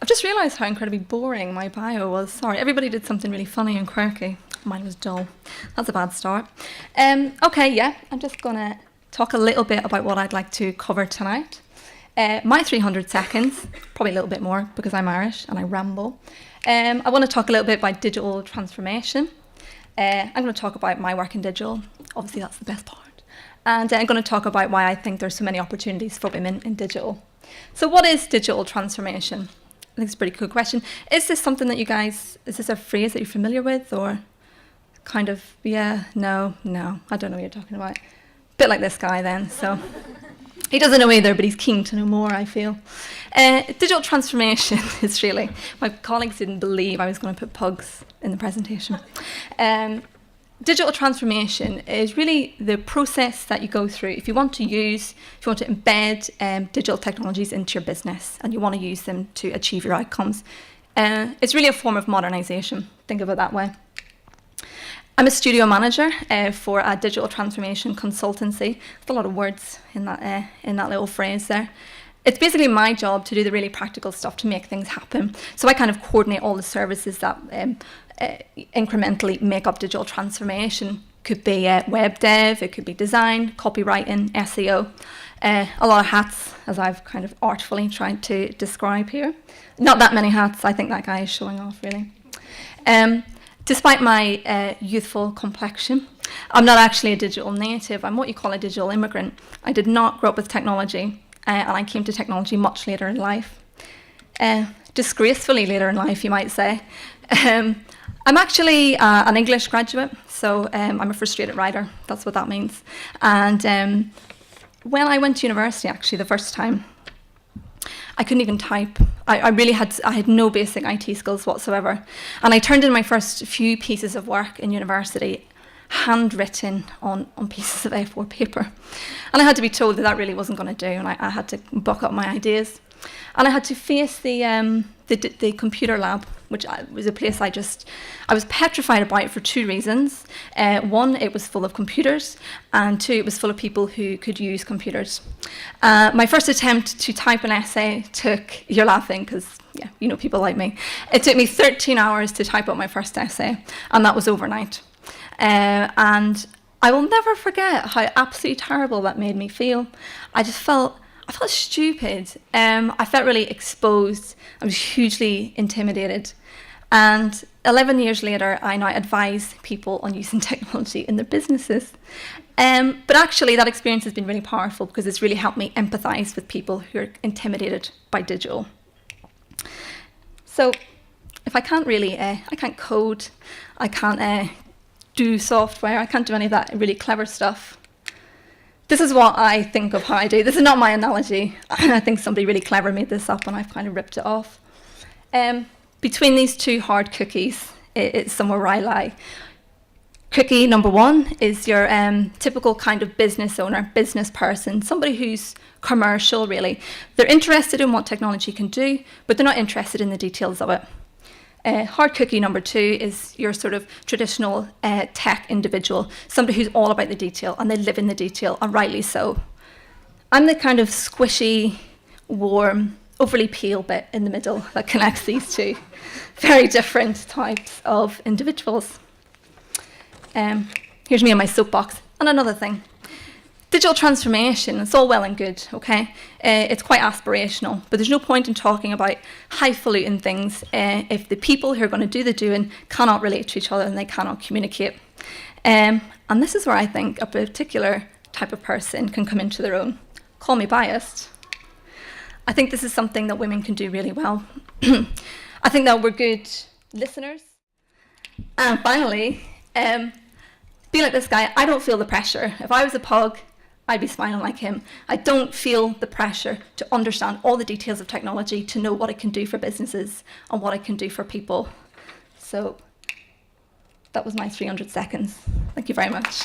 I've just realised how incredibly boring my bio was. Sorry, everybody did something really funny and quirky. Mine was dull. That's a bad start. Okay, yeah, I'm just going to talk a little bit about what I'd like to cover tonight. My 300 seconds, probably a little bit more because I'm Irish and I ramble. I want to talk a little bit about digital transformation. I'm going to talk about my work in digital. Obviously, that's the best part. And I'm going to talk about why I think there's so many opportunities for women in digital. So what is digital transformation? I think it's a pretty cool question. Is this something that you guys, is this a phrase that you're familiar with, or kind of, yeah, no, I don't know what you're talking about. A bit like this guy then, so. He doesn't know either, but he's keen to know more, I feel. Digital transformation is really, my colleagues didn't believe I was going to put pugs in the presentation. Digital transformation is really the process that you go through if you want to embed digital technologies into your business and you want to use them to achieve your outcomes. It's really a form of modernization, think of it that way. I'm a studio manager for a digital transformation consultancy. There's a lot of words in that little phrase there. It's basically my job to do the really practical stuff to make things happen. So I kind of coordinate all the services that incrementally make up digital transformation. Could be web dev, it could be design, copywriting, SEO. A lot of hats, as I've kind of artfully tried to describe here. Not that many hats, I think that guy is showing off really. Despite my youthful complexion, I'm not actually a digital native. I'm what you call a digital immigrant. I did not grow up with technology, and I came to technology much later in life. Disgracefully later in life, you might say. I'm actually an English graduate, so I'm a frustrated writer. That's what that means. And when I went to university, actually, the first time, I couldn't even type. I had no basic IT skills whatsoever. And I turned in my first few pieces of work in university handwritten on pieces of A4 paper. And I had to be told that that really wasn't going to do, and I had to buck up my ideas. And I had to face the computer lab, which was a place I was petrified about for two reasons. One, it was full of computers, and two, it was full of people who could use computers. My first attempt to type an essay took, you're laughing because, yeah, you know people like me. It took me 13 hours to type up my first essay, and that was overnight. And I will never forget how absolutely terrible that made me feel. I felt stupid. I felt really exposed. I was hugely intimidated. And 11 years later, I now advise people on using technology in their businesses. But actually, that experience has been really powerful because it's really helped me empathize with people who are intimidated by digital. So if I can't really, I can't code, I can't do software, I can't do any of that really clever stuff. This is what I think of how I do. This is not my analogy. I think somebody really clever made this up and I've kind of ripped it off. Between these two hard cookies, it's somewhere where I lie. Cookie number one is your typical kind of business owner, business person, somebody who's commercial really. They're interested in what technology can do, but they're not interested in the details of it. Hard cookie number two is your sort of traditional tech individual, somebody who's all about the detail and they live in the detail, and rightly so. I'm the kind of squishy, warm, overly pale bit in the middle that connects these two very different types of individuals. Here's me on my soapbox. And another thing. Digital transformation, it's all well and good, okay? It's quite aspirational, but there's no point in talking about highfalutin things if the people who are going to do the doing cannot relate to each other and they cannot communicate. And this is where I think a particular type of person can come into their own. Call me biased. I think this is something that women can do really well. I think that we're good listeners. And finally, be like this guy. I don't feel the pressure. If I was a pug, I'd be smiling like him. I don't feel the pressure to understand all the details of technology, to know what it can do for businesses and what it can do for people. So that was my 300 seconds. Thank you very much.